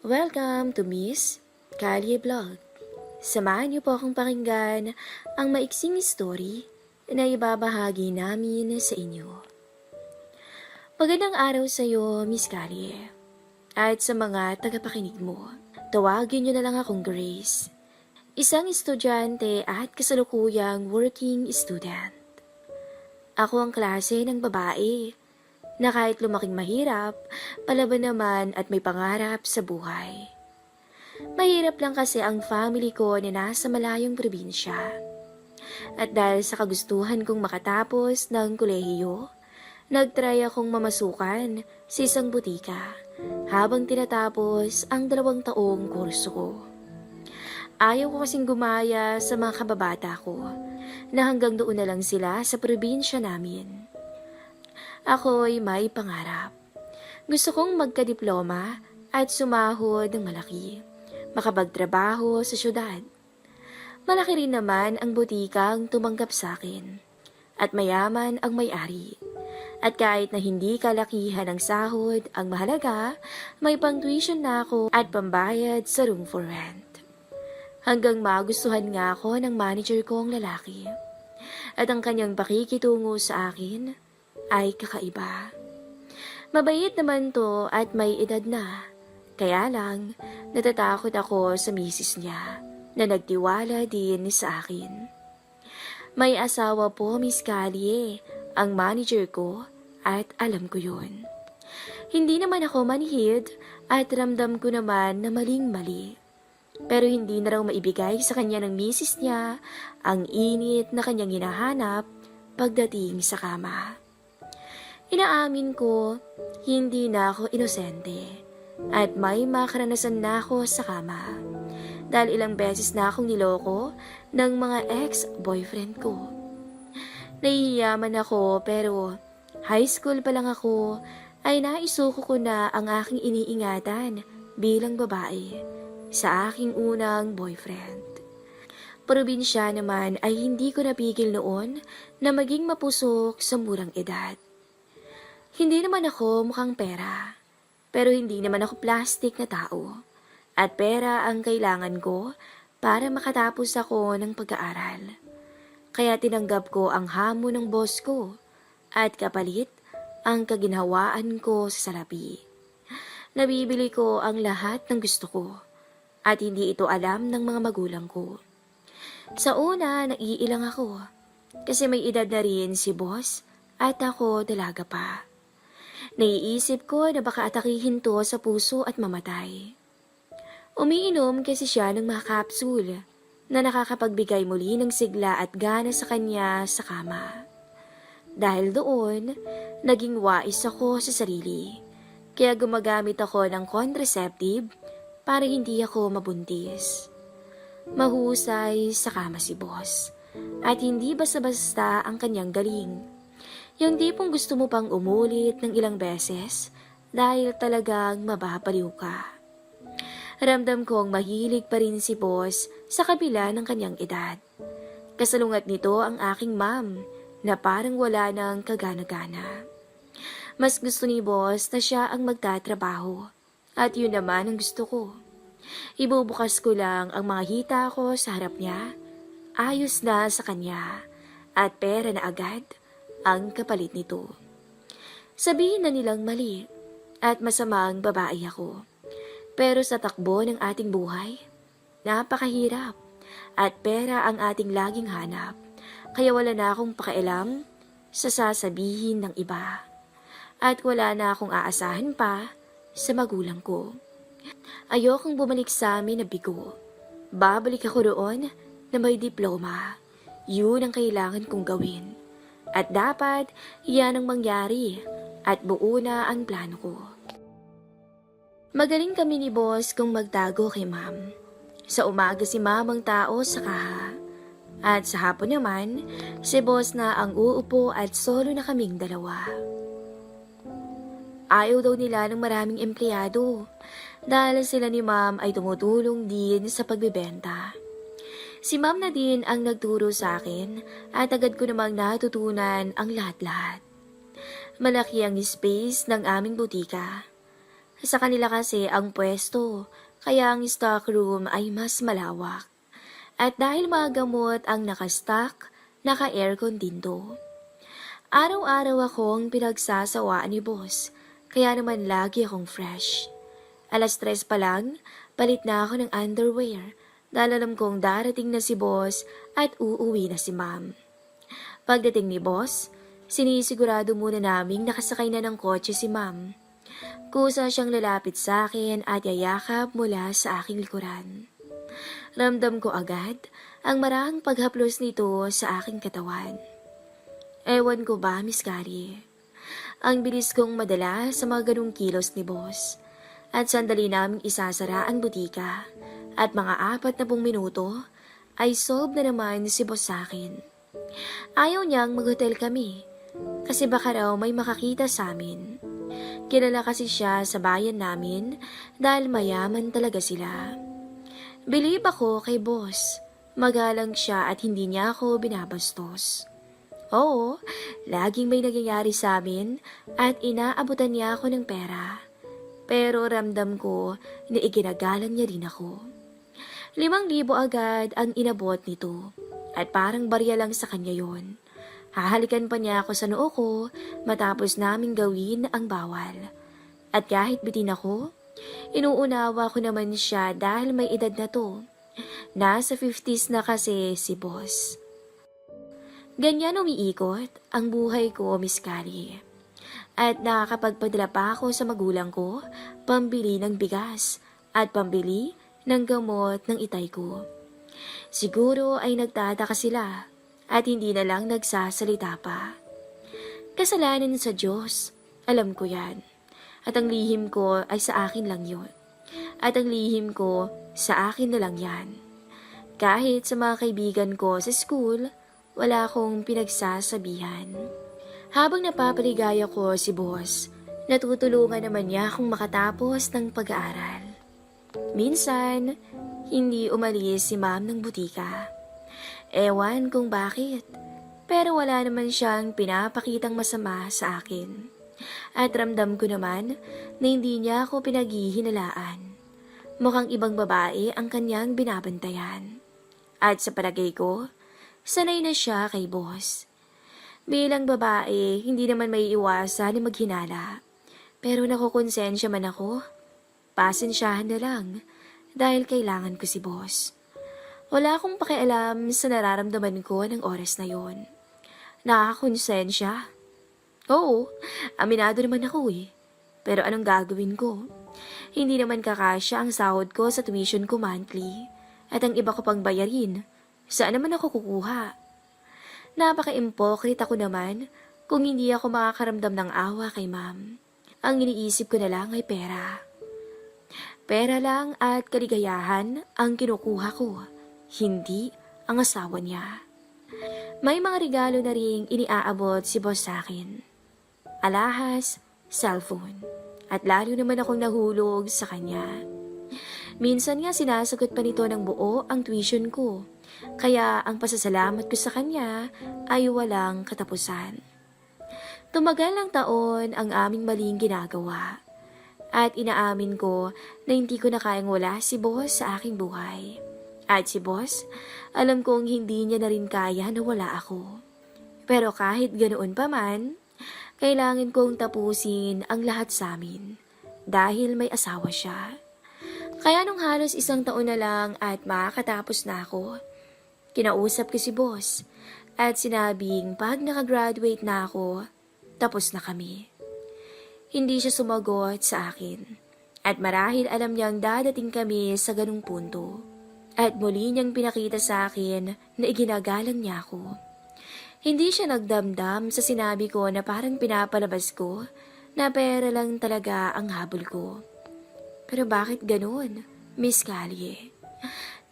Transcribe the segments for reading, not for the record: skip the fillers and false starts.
Welcome to Miss Kalye Vlog. Samahan niyo po akong pakinggan ang maiksing story na ibabahagi namin sa inyo. Magandang araw sa iyo, Miss Kalye. At sa mga tagapakinig mo, tawagin niyo na lang akong Grace. Isang estudyante at kasalukuyang working student. Ako ang klase ng babae na kahit lumaking mahirap, palaban naman at may pangarap sa buhay. Mahirap lang kasi ang family ko na nasa malayong probinsya. At dahil sa kagustuhan kong makatapos ng kolehiyo, nagtry akong mamasukan sa isang butika habang tinatapos ang 2 taong kurso ko. Ayaw ko kasing gumaya sa mga kababata ko na hanggang doon na lang sila sa probinsya namin. Ako'y may pangarap. Gusto kong magka-diploma at sumahod ng malaki, makapagtrabaho sa syudad. Malaki rin naman ang butikang tumanggap sa akin at mayaman ang may-ari. At kahit na hindi kalakihan ang sahod, ang mahalaga, may pang-tuition na ako at pambayad sa room for rent. Hanggang magustuhan nga ako ng manager kong lalaki. At ang kanyang pakikitungo sa akin ay kakaiba. Mabait naman to at may edad na. Kaya lang, natatakot ako sa misis niya na nagtiwala din sa akin. May asawa po, Miss Kalye, ang manager ko at alam ko yun. Hindi naman ako manhid at ramdam ko naman na maling-mali. Pero hindi na raw maibigay sa kanya ng misis niya ang init na kanyang hinahanap pagdating sa kama. Inaamin ko, hindi na ako inosente at may makaranasan na ako sa kama dahil ilang beses na akong niloko ng mga ex-boyfriend ko. Nahihiyaman ako pero high school pa lang ako ay naisuko ko na ang aking iniingatan bilang babae sa aking unang boyfriend. Probinsya naman ay hindi ko napigil noon na maging mapusok sa murang edad. Hindi naman ako mukhang pera, pero hindi naman ako plastic na tao. At pera ang kailangan ko para makatapos ako ng pag-aaral. Kaya tinanggap ko ang hamon ng boss ko at kapalit ang kaginhawaan ko sa salapi. Nabibili ko ang lahat ng gusto ko at hindi ito alam ng mga magulang ko. Sa una, naiilang ako kasi may edad na rin si boss at ako dalaga pa. Naiisip ko na baka atakihin to sa puso at mamatay. Umiinom kasi siya ng mga capsule na nakakapagbigay muli ng sigla at gana sa kanya sa kama. Dahil doon, naging wais ako sa sarili. Kaya gumagamit ako ng contraceptive para hindi ako mabuntis. Mahusay sa kama si boss at hindi basta-basta ang kanyang galing. Yung tipong gusto mo pang umulit ng ilang beses dahil talagang mababaliw ka. Ramdam kong mahilig pa rin si boss sa kabila ng kanyang edad. Kasalungat nito ang aking mom na parang wala ng kagana-gana. Mas gusto ni boss na siya ang magtatrabaho at yun naman ang gusto ko. Ibubukas ko lang ang mga hita ko sa harap niya, ayos na sa kanya at pera na agad ang kapalit nito. Sabihin na nilang mali at masamang babae ako. Pero sa takbo ng ating buhay, napakahirap at pera ang ating laging hanap. Kaya wala na akong pakialam sa sasabihin ng iba. At wala na akong aasahan pa sa magulang ko. Ayokong bumalik sa amin na bigo. Babalik ako roon na may diploma. Yun ang kailangan kong gawin. At dapat, yan ang mangyari at buo na ang plano ko. Magaling kami ni boss kung magtago kay ma'am. Sa umaga si ma'am ang tao sa kaha. At sa hapon naman, si boss na ang uupo at solo na kaming dalawa. Ayaw daw nila ng maraming empleyado dahil sila ni ma'am ay tumutulong din sa pagbebenta. Si ma'am na din ang nagturo sa akin at agad ko namang natutunan ang lahat-lahat. Malaki ang space ng aming butika. Sa kanila kasi ang pwesto, kaya ang stockroom ay mas malawak. At dahil mga gamot ang nakastock, naka-aircon din to. Araw-araw akong pinagsasawaan ni boss, kaya naman lagi akong fresh. 3:00 pa lang, palit na ako ng underwear dahil alam kong darating na si boss at uuwi na si ma'am. Pagdating ni boss, sinisigurado muna naming nakasakay na ng kotse si ma'am. Kusa siyang lalapit sa akin at yayakap mula sa aking likuran. Ramdam ko agad ang marahang paghaplos nito sa aking katawan. Ewan ko ba, Miss Carrie? Ang bilis kong madala sa mga ganung kilos ni boss. At sandali naming isasara ang butika. At mga 40 minuto ay solve na naman si boss sa akin. Ayaw niyang mag-hotel kami. Kasi baka raw may makakita sa amin. Kilala kasi siya sa bayan namin dahil mayaman talaga sila. Believe ako kay boss. Magalang siya at hindi niya ako binabastos. Oo, laging may nangyayari sa amin at inaabutan niya ako ng pera. Pero ramdam ko na iginagalang niya rin ako. 5,000 agad ang inabot nito at parang barya lang sa kanya yon. Hahalikan pa niya ako sa noo ko matapos naming gawin ang bawal. At kahit bitin ako, inuunawa ko naman siya dahil may edad na to. Nasa 50s na kasi si boss. Ganyan umiikot ang buhay ko, Miss Carrie. At nakakapagpadala pa ako sa magulang ko, pambili ng bigas at pambili ng gamot ng itay ko. Siguro ay nagtataka sila at hindi na lang nagsasalita pa. Kasalanan sa Diyos, alam ko yan. At ang lihim ko ay sa akin lang yon. At ang lihim ko sa akin na lang yan. Kahit sa mga kaibigan ko sa school, wala akong pinagsasabihan. Habang napapaligaya ko si boss, natutulungan naman niya akong makatapos ng pag-aaral. Minsan, hindi umalis si ma'am ng butika. Ewan kung bakit, pero wala naman siyang pinapakitang masama sa akin. At ramdam ko naman na hindi niya ako pinaghihinalaan. Mukhang ibang babae ang kanyang binabantayan. At sa palagay ko, sanay na siya kay boss. Bilang babae, hindi naman may iwasan na maghinala. Pero nakukonsensya man ako, pasensyahan na lang dahil kailangan ko si boss. Wala akong pakialam sa nararamdaman ko ng oras na yon. Nakakonsensya. Oo, aminado naman ako eh. Pero anong gagawin ko? Hindi naman kakasya ang sahod ko sa tuition ko monthly. At ang iba ko pang bayarin, saan naman ako kukuha? Napaka-impokrite ako naman kung hindi ako makakaramdam ng awa kay ma'am. Ang iniisip ko na lang ay pera. Pera lang at kaligayahan ang kinukuha ko, hindi ang asawa niya. May mga regalo na ring iniaabot si boss sa akin. Alahas, cellphone, at lalo naman akong nahulog sa kanya. Minsan nga sinasagot pa nito ng buo ang tuition ko, kaya ang pasasalamat ko sa kanya ay walang katapusan. Tumagal ng taon ang aming maling ginagawa, at inaamin ko na hindi ko na kayang wala si boss sa aking buhay. At si boss, alam kong hindi niya na rin kaya na wala ako. Pero kahit ganoon pa man, kailangan kong tapusin ang lahat sa amin dahil may asawa siya. Kaya nung halos 1 taon na lang at makakatapos na ako, kinausap ko si boss at sinabing pag nakagraduate na ako, tapos na kami. Hindi siya sumagot sa akin at marahil alam niyang dadating kami sa ganung punto. At muli niyang pinakita sa akin na iginagalang niya ako. Hindi siya nagdamdam sa sinabi ko na parang pinapalabas ko na pera lang talaga ang habol ko. Pero bakit ganoon, Miss Callie?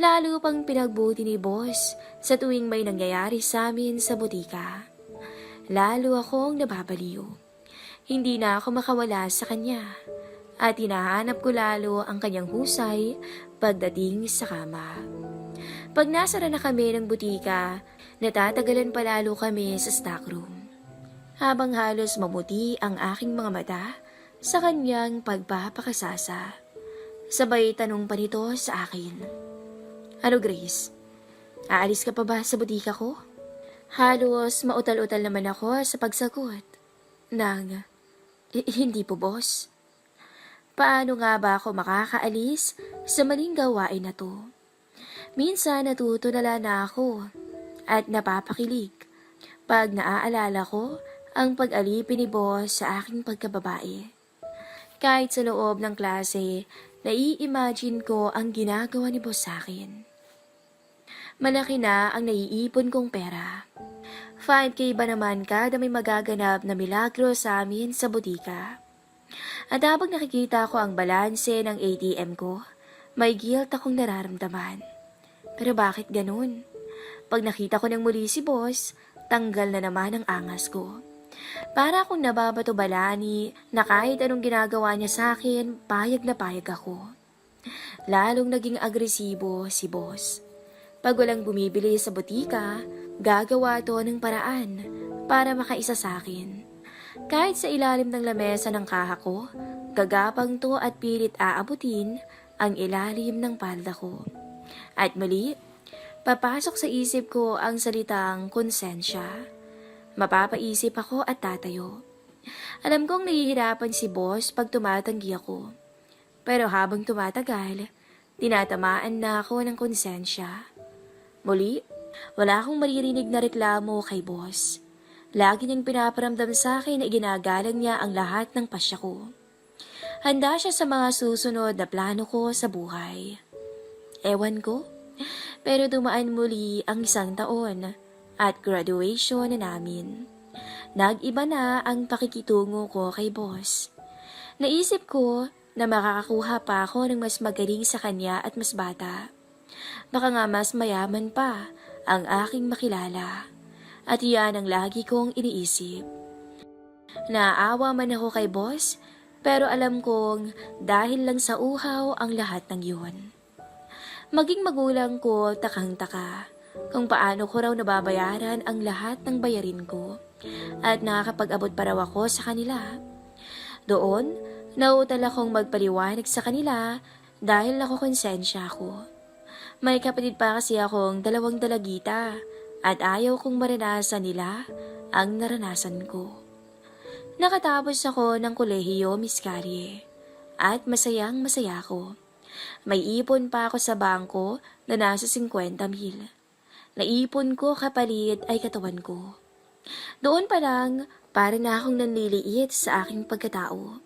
Lalo pang pinagbuti ni boss sa tuwing may nangyayari sa amin sa butika. Lalo akong nababaliw. Hindi na ako makawala sa kanya. At hinahanap ko lalo ang kanyang husay pagdating sa kama. Pag nasara na kami ng butika, natatagalan pa lalo kami sa stockroom. Habang halos mamuti ang aking mga mata sa kanyang pagpapakasasa. Sabay tanong pa nito sa akin. Ano Grace? Aalis ka pa ba sa butika ko? Halos mautal-utal naman ako sa pagsagot. Hindi po boss. Paano nga ba ako makakaalis sa maling gawain na to? Minsan natutulala na ako at napapakilig pag naaalala ko ang pag-alipin ni boss sa aking pagkababae. Kahit sa loob ng klase, nai-imagine ko ang ginagawa ni boss sa akin. Malaki na ang naiipon kong pera. 5K ba naman kada may magaganap na milagro sa amin sa butika? At habang nakikita ko ang balanse ng ATM ko, may guilt akong nararamdaman. Pero bakit ganun? Pag nakita ko ng muli si boss, tanggal na naman ang angas ko. Para akong nababato-balani na kahit anong ginagawa niya sa akin, payag na payag ako. Lalong naging agresibo si boss. Pag walang bumibili sa butika, gagawa to ng paraan para makaisa sa akin. Kahit sa ilalim ng lamesa ng kaha ko, gagapang to at pilit aabutin ang ilalim ng palda ko. At muli, papasok sa isip ko ang salitang konsensya. Mapapaisip ako at tatayo. Alam kong nahihirapan si boss pag tumatanggi ako. Pero habang tumatagal, tinatamaan na ako ng konsensya. Muli, wala akong maririnig na reklamo kay boss. Lagi niyang pinaparamdam sa akin na ginagalang niya ang lahat ng pasya ko. Handa siya sa mga susunod na plano ko sa buhay. Ewan ko, pero dumaan muli ang 1 taon at graduation na namin. Nag-iba na ang pakikitungo ko kay boss. Naisip ko na makakakuha pa ako ng mas magaling sa kanya at mas bata. Baka nga mas mayaman pa ang aking makilala. At iyan ang lagi kong iniisip. Naawa man ako kay boss, pero alam kong dahil lang sa uhaw ang lahat ng yun. Maging magulang ko takang-taka kung paano ko raw nababayaran ang lahat ng bayarin ko at nakakapag-abot pa raw ako sa kanila. Doon, nauutal akong magpaliwanag sa kanila dahil nakukonsensya ako. May kapatid pa kasi akong 2 dalagita at ayaw kong maranasan nila ang naranasan ko. Nakatapos ako ng kolehiyo, Miss Carrie, at masayang masaya ko. May ipon pa ako sa bangko na nasa 50,000. Naipon ko kapalit ay katawan ko. Doon pa lang, para na akong nanliliit sa aking pagkatao.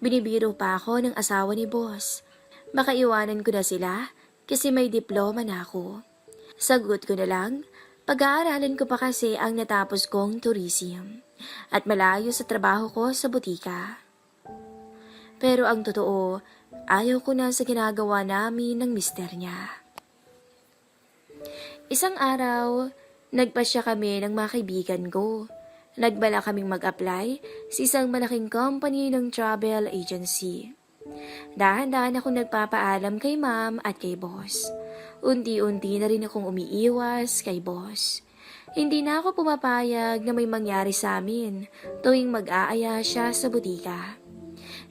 Binibiro pa ako ng asawa ni boss. Makaiwanan ko na sila kasi may diploma na ako. Sagot ko na lang, pag-aaralan ko pa kasi ang natapos kong tourism at malayo sa trabaho ko sa butika. Pero ang totoo, ayaw ko na sa ginagawa namin ng mister niya. Isang araw, nagpasya kami ng mga kaibigan ko. Nagbala kaming mag-apply sa isang malaking company ng travel agency. Dahan-dahan akong nagpapaalam kay ma'am at kay boss. Unti-unti na rin akong umiiwas kay boss. Hindi na ako pumapayag na may mangyari sa amin tuwing mag-aaya siya sa butika.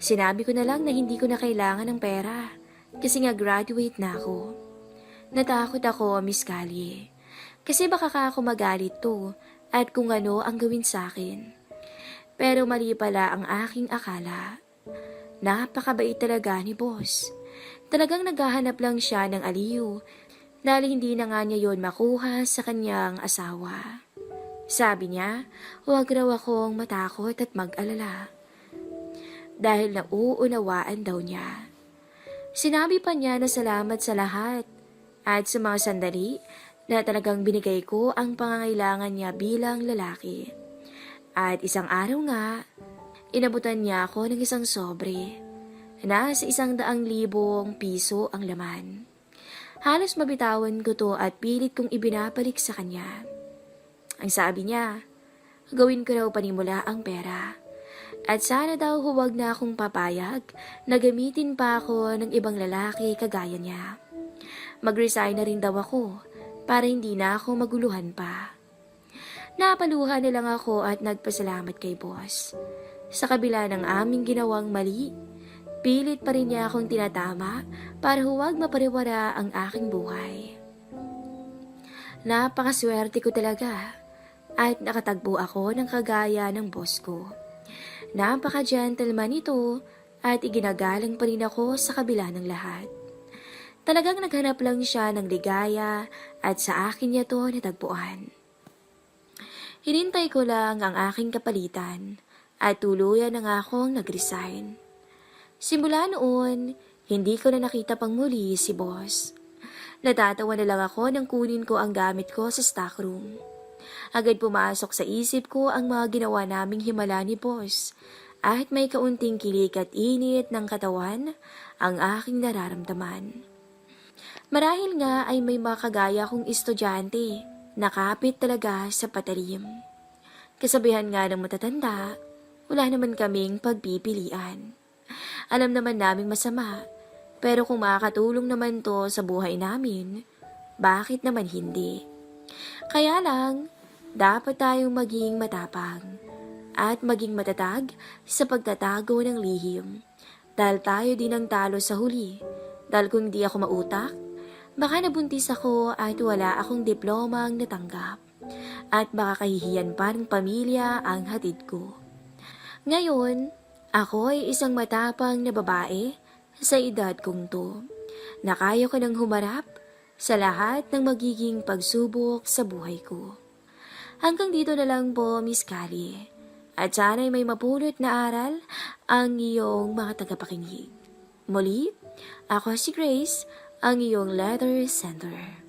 Sinabi ko na lang na hindi ko na kailangan ng pera kasi nga graduate na ako. Natakot ako, Miss Callie, kasi baka ako magalit to at kung ano ang gawin sa akin. Pero mali pala ang aking akala. Napakabait talaga ni boss. Talagang naghahanap lang siya ng aliw dahil hindi na nga niya yon makuha sa kanyang asawa. Sabi niya, huwag raw akong matakot at mag-alala dahil nauunawaan daw niya. Sinabi pa niya na salamat sa lahat at sa mga sandali na talagang binigay ko ang pangangailangan niya bilang lalaki. At isang araw nga, inabutan niya ako ng isang sobre. Nasa 100,000 piso ang laman. Halos mabitawan ko to at pilit kong ibinabalik sa kanya. Ang sabi niya, gawin ko raw panimula ang pera. At sana daw huwag na akong papayag na gamitin pa ako ng ibang lalaki kagaya niya. Mag-resign na rin daw ako para hindi na ako maguluhan pa. Napaluhan na lang ako at nagpasalamat kay boss. Sa kabila ng aming ginawang mali, pilit pa rin niya akong tinatama para huwag mapariwara ang aking buhay. Napakaswerte ko talaga at nakatagpo ako ng kagaya ng boss ko. Napaka-gentleman ito at iginagalang pa rin ako sa kabila ng lahat. Talagang naghanap lang siya ng ligaya at sa akin niya to natagpuan. Hinintay ko lang ang aking kapalitan at tuluyan na nga akong nag-resign. Simula noon, hindi ko na nakita pang muli si boss. Natatawa na lang ako nang kunin ko ang gamit ko sa stock room. Agad pumasok sa isip ko ang mga ginawa naming himala ni boss at may kaunting kilig at init ng katawan ang aking nararamdaman. Marahil nga ay may mga kagaya kong estudyante, nakapit talaga sa patalim. Kasabihan nga ng matatanda, wala naman kaming pagpipilian. Alam naman naming masama, pero kung makakatulong naman to sa buhay namin, bakit naman hindi? Kaya lang, dapat tayong maging matapang at maging matatag sa pagtatago ng lihim. Dahil tayo din ang talo sa huli. Dahil kung di ako mautak, baka nabuntis ako at wala akong diplomang natanggap. At baka kahihiyan pa ng pamilya ang hatid ko. Ngayon, ako ay isang matapang na babae sa edad kong to, na kaya ko nang humarap sa lahat ng magiging pagsubok sa buhay ko. Hanggang dito na lang po, Miss Callie. At sana'y may mapulot na aral ang iyong mga tagapakinig. Muli, ako si Grace, ang iyong letter sender.